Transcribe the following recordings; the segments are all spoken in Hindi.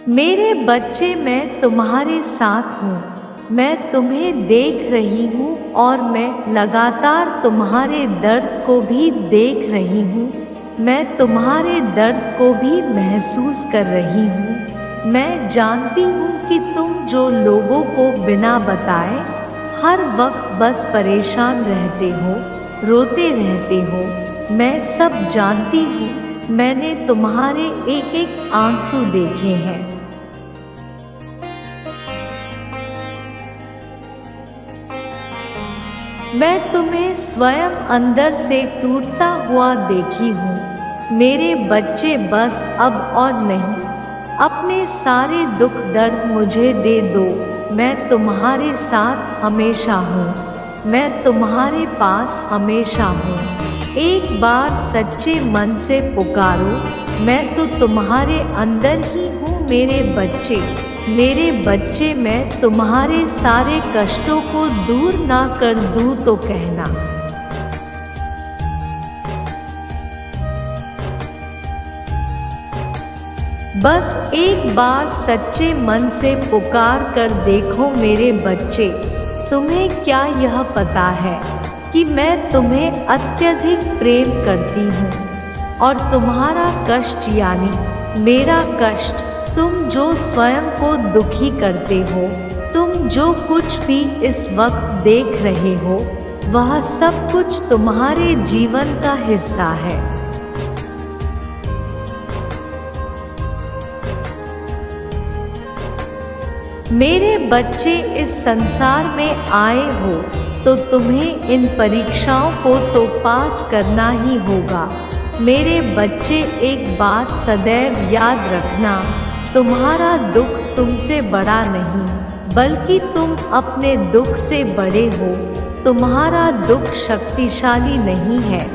मेरे बच्चे, मैं तुम्हारे साथ हूँ। मैं तुम्हें देख रही हूँ और मैं लगातार तुम्हारे दर्द को भी देख रही हूँ। मैं तुम्हारे दर्द को भी महसूस कर रही हूँ। मैं जानती हूँ कि तुम जो लोगों को बिना बताए हर वक्त बस परेशान रहते हो, रोते रहते हो। मैं सब जानती हूँ। मैंने तुम्हारे एक एक आंसू देखे हैं। मैं तुम्हें स्वयं अंदर से टूटता हुआ देखी हूँ। मेरे बच्चे, बस अब और नहीं। अपने सारे दुख दर्द मुझे दे दो। मैं तुम्हारे साथ हमेशा हूँ। मैं तुम्हारे पास हमेशा हूँ। एक बार सच्चे मन से पुकारो, मैं तो तुम्हारे अंदर ही हूँ। मेरे बच्चे, मेरे बच्चे, मैं तुम्हारे सारे कष्टों को दूर ना कर दूँ तो कहना। बस एक बार सच्चे मन से पुकार कर देखो मेरे बच्चे। तुम्हें क्या यह पता है कि मैं तुम्हें अत्यधिक प्रेम करती हूँ और तुम्हारा कष्ट यानी मेरा कष्ट, तुम जो स्वयं को दुखी करते हो, तुम जो कुछ भी इस वक्त देख रहे हो, वह सब कुछ तुम्हारे जीवन का हिस्सा है। मेरे बच्चे, इस संसार में आए हो तो तुम्हें इन परीक्षाओं को तो पास करना ही होगा। मेरे बच्चे, एक बात सदैव याद रखना, तुम्हारा दुख तुमसे बड़ा नहीं, बल्कि तुम अपने दुख से बड़े हो। तुम्हारा दुख शक्तिशाली नहीं है,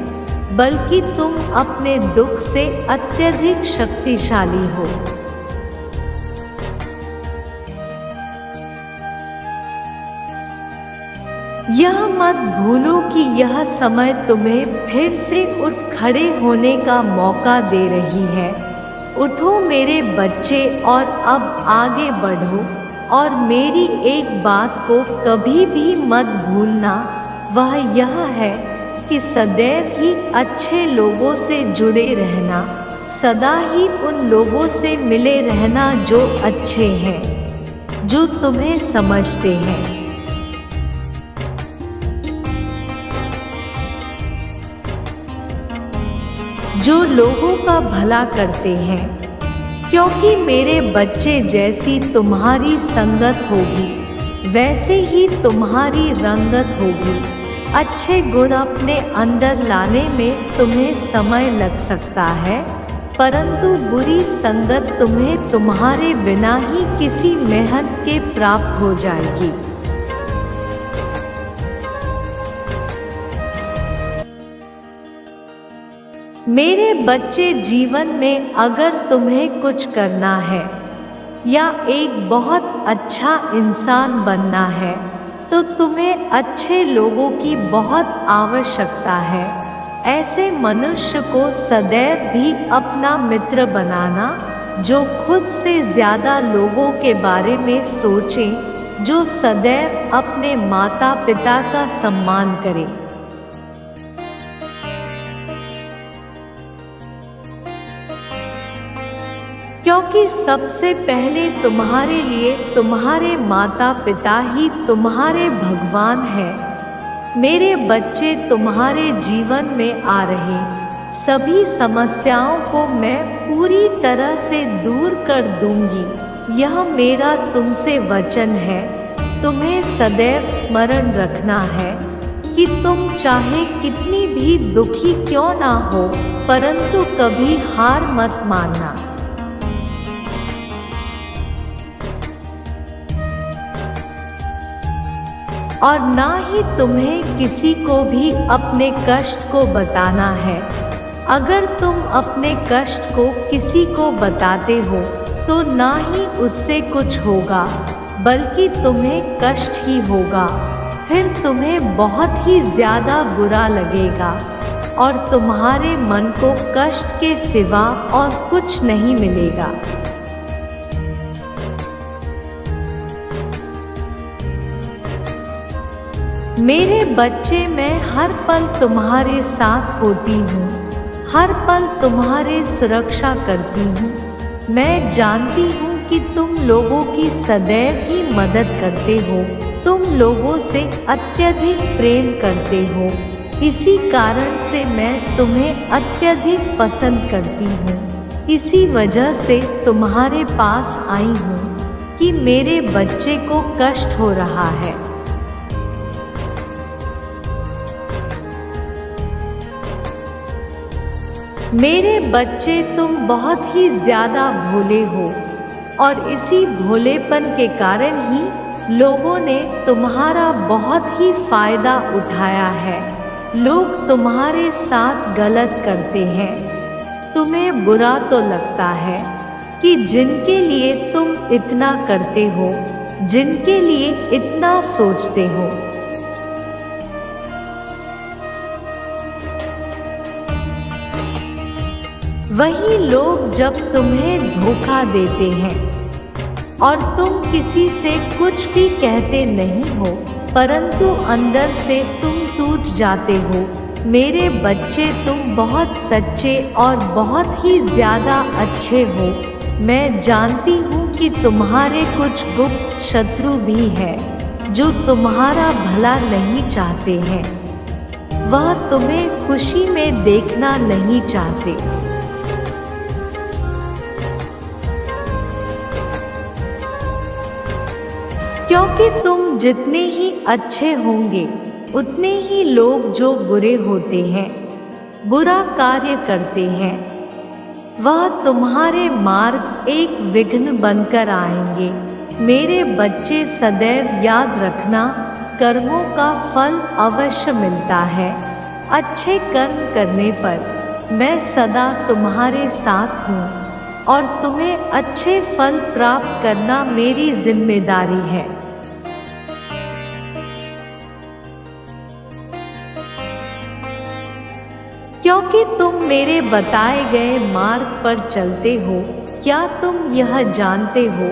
बल्कि तुम अपने दुख से अत्यधिक शक्तिशाली हो। यह मत भूलो कि यह समय तुम्हें फिर से उठ खड़े होने का मौका दे रही है। उठो मेरे बच्चे और अब आगे बढ़ो। और मेरी एक बात को कभी भी मत भूलना, वह यह है कि सदैव ही अच्छे लोगों से जुड़े रहना, सदा ही उन लोगों से मिले रहना जो अच्छे हैं, जो तुम्हें समझते हैं, जो लोगों का भला करते हैं। क्योंकि मेरे बच्चे, जैसी तुम्हारी संगत होगी वैसे ही तुम्हारी रंगत होगी। अच्छे गुण अपने अंदर लाने में तुम्हें समय लग सकता है, परंतु बुरी संगत तुम्हें तुम्हारे बिना ही किसी मेहनत के प्राप्त हो जाएगी। मेरे बच्चे, जीवन में अगर तुम्हें कुछ करना है या एक बहुत अच्छा इंसान बनना है, तो तुम्हें अच्छे लोगों की बहुत आवश्यकता है। ऐसे मनुष्य को सदैव भी अपना मित्र बनाना, जो खुद से ज़्यादा लोगों के बारे में सोचे, जो सदैव अपने माता पिता का सम्मान करे। क्योंकि सबसे पहले तुम्हारे लिए तुम्हारे माता पिता ही तुम्हारे भगवान हैं। मेरे बच्चे, तुम्हारे जीवन में आ रहे सभी समस्याओं को मैं पूरी तरह से दूर कर दूंगी। यह मेरा तुमसे वचन है। तुम्हें सदैव स्मरण रखना है कि तुम चाहे कितनी भी दुखी क्यों ना हो, परंतु कभी हार मत मानना। और ना ही तुम्हें किसी को भी अपने कष्ट को बताना है। अगर तुम अपने कष्ट को किसी को बताते हो तो ना ही उससे कुछ होगा, बल्कि तुम्हें कष्ट ही होगा। फिर तुम्हें बहुत ही ज़्यादा बुरा लगेगा और तुम्हारे मन को कष्ट के सिवा और कुछ नहीं मिलेगा। मेरे बच्चे, मैं हर पल तुम्हारे साथ होती हूँ, हर पल तुम्हारे सुरक्षा करती हूँ। मैं जानती हूँ कि तुम लोगों की सदैव ही मदद करते हो, तुम लोगों से अत्यधिक प्रेम करते हो। इसी कारण से मैं तुम्हें अत्यधिक पसंद करती हूँ। इसी वजह से तुम्हारे पास आई हूँ कि मेरे बच्चे को कष्ट हो रहा है। मेरे बच्चे, तुम बहुत ही ज़्यादा भोले हो और इसी भोलेपन के कारण ही लोगों ने तुम्हारा बहुत ही फ़ायदा उठाया है। लोग तुम्हारे साथ गलत करते हैं। तुम्हें बुरा तो लगता है कि जिनके लिए तुम इतना करते हो, जिनके लिए इतना सोचते हो, वही लोग जब तुम्हें धोखा देते हैं और तुम किसी से कुछ भी कहते नहीं हो, परंतु अंदर से तुम टूट जाते हो। मेरे बच्चे, तुम बहुत सच्चे और बहुत ही ज़्यादा अच्छे हो। मैं जानती हूँ कि तुम्हारे कुछ गुप्त शत्रु भी हैं जो तुम्हारा भला नहीं चाहते हैं। वह तुम्हें खुशी में देखना नहीं चाहते। क्योंकि तुम जितने ही अच्छे होंगे, उतने ही लोग जो बुरे होते हैं, बुरा कार्य करते हैं, वह तुम्हारे मार्ग एक विघ्न बनकर आएंगे। मेरे बच्चे, सदैव याद रखना, कर्मों का फल अवश्य मिलता है। अच्छे कर्म करने पर मैं सदा तुम्हारे साथ हूँ और तुम्हें अच्छे फल प्राप्त करना मेरी जिम्मेदारी है। क्योंकि तुम मेरे बताए गए मार्ग पर चलते हो। क्या तुम यह जानते हो,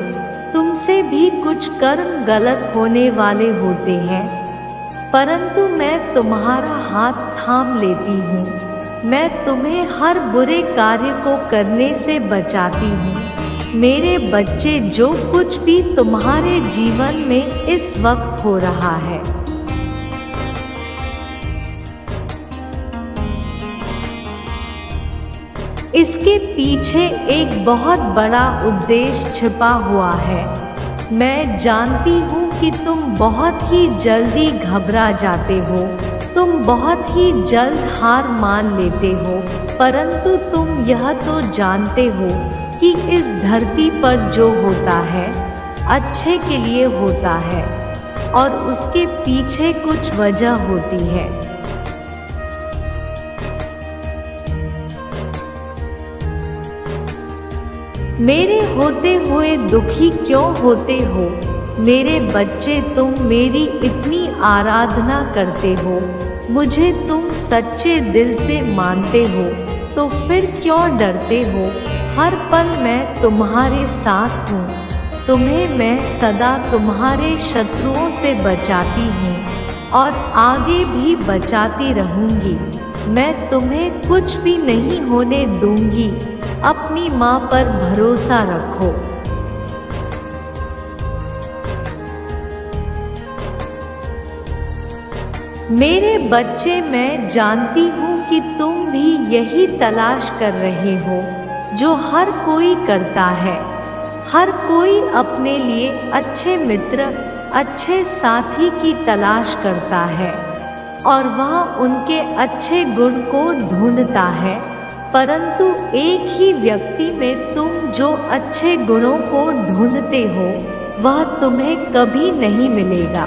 तुमसे भी कुछ कर्म गलत होने वाले होते हैं, परंतु मैं तुम्हारा हाथ थाम लेती हूँ। मैं तुम्हें हर बुरे कार्य को करने से बचाती हूँ। मेरे बच्चे, जो कुछ भी तुम्हारे जीवन में इस वक्त हो रहा है, इसके पीछे एक बहुत बड़ा उद्देश्य छिपा हुआ है। मैं जानती हूँ कि तुम बहुत ही जल्दी घबरा जाते हो, तुम बहुत ही जल्द हार मान लेते हो, परंतु तुम यह तो जानते हो कि इस धरती पर जो होता है अच्छे के लिए होता है और उसके पीछे कुछ वजह होती है। मेरे होते हुए दुखी क्यों होते हो? मेरे बच्चे, तुम मेरी इतनी आराधना करते हो, मुझे तुम सच्चे दिल से मानते हो, तो फिर क्यों डरते हो? हर पल मैं तुम्हारे साथ हूँ। तुम्हें मैं सदा तुम्हारे शत्रुओं से बचाती हूँ और आगे भी बचाती रहूँगी। मैं तुम्हें कुछ भी नहीं होने दूँगी। अपनी माँ पर भरोसा रखो। मेरे बच्चे, मैं जानती हूँ कि तुम भी यही तलाश कर रहे हो जो हर कोई करता है। हर कोई अपने लिए अच्छे मित्र, अच्छे साथी की तलाश करता है और वह उनके अच्छे गुण को ढूंढता है, परंतु एक ही व्यक्ति में तुम जो अच्छे गुणों को ढूंढते हो वह तुम्हें कभी नहीं मिलेगा।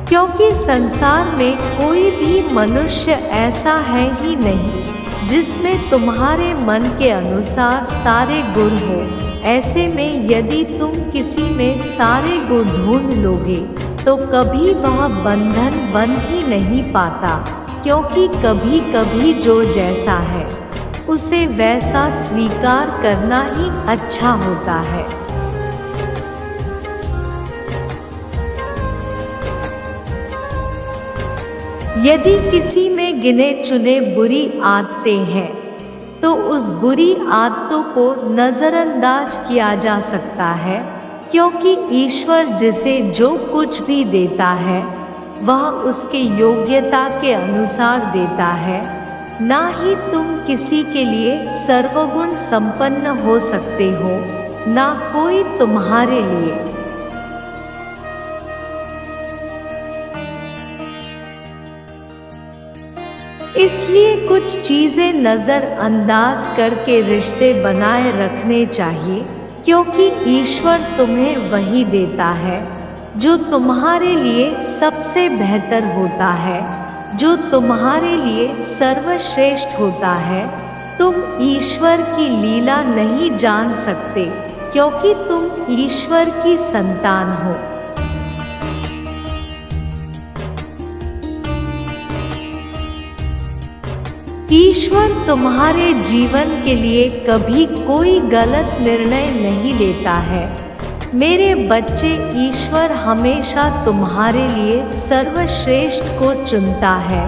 क्योंकि संसार में कोई भी मनुष्य ऐसा है ही नहीं जिसमें तुम्हारे मन के अनुसार सारे गुण हो। ऐसे में यदि तुम किसी में सारे गुण ढूंढ लोगे तो कभी वह बंधन बन ही नहीं पाता, क्योंकि कभी कभी जो जैसा है उसे वैसा स्वीकार करना ही अच्छा होता है। यदि किसी में गिने चुने बुरी आदतें हैं तो उस बुरी आदतों को नज़रअंदाज किया जा सकता है, क्योंकि ईश्वर जिसे जो कुछ भी देता है वह उसके योग्यता के अनुसार देता है। ना ही तुम किसी के लिए सर्वगुण संपन्न हो सकते हो, ना कोई तुम्हारे लिए। इसलिए कुछ चीजें नजरअंदाज करके रिश्ते बनाए रखने चाहिए, क्योंकि ईश्वर तुम्हें वही देता है जो तुम्हारे लिए सबसे बेहतर होता है, जो तुम्हारे लिए सर्वश्रेष्ठ होता है। तुम ईश्वर की लीला नहीं जान सकते, क्योंकि तुम ईश्वर की संतान हो। ईश्वर तुम्हारे जीवन के लिए कभी कोई गलत निर्णय नहीं लेता है। मेरे बच्चे, ईश्वर हमेशा तुम्हारे लिए सर्वश्रेष्ठ को चुनता है।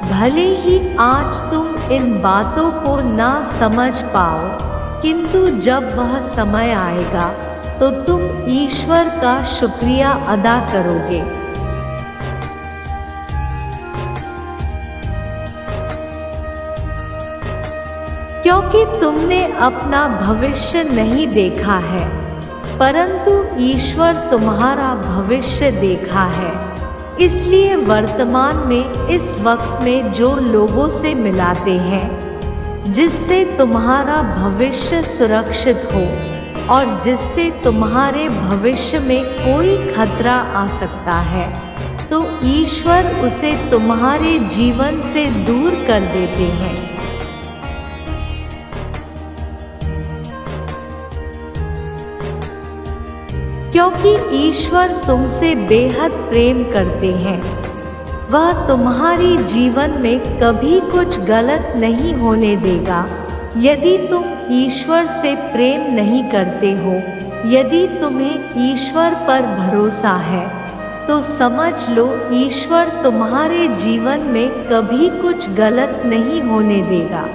भले ही आज तुम इन बातों को ना समझ पाओ, किंतु जब वह समय आएगा तो तुम ईश्वर का शुक्रिया अदा करोगे। क्योंकि तुमने अपना भविष्य नहीं देखा है, परंतु ईश्वर तुम्हारा भविष्य देखा है। इसलिए वर्तमान में इस वक्त में जो लोगों से मिलाते हैं, जिससे तुम्हारा भविष्य सुरक्षित हो और जिससे तुम्हारे भविष्य में कोई खतरा आ सकता है, तो ईश्वर उसे तुम्हारे जीवन से दूर कर देते हैं। क्योंकि ईश्वर तुमसे बेहद प्रेम करते हैं। वह तुम्हारी जीवन में कभी कुछ गलत नहीं होने देगा। यदि तुम ईश्वर से प्रेम नहीं करते हो, यदि तुम्हें ईश्वर पर भरोसा है, तो समझ लो ईश्वर तुम्हारे जीवन में कभी कुछ गलत नहीं होने देगा।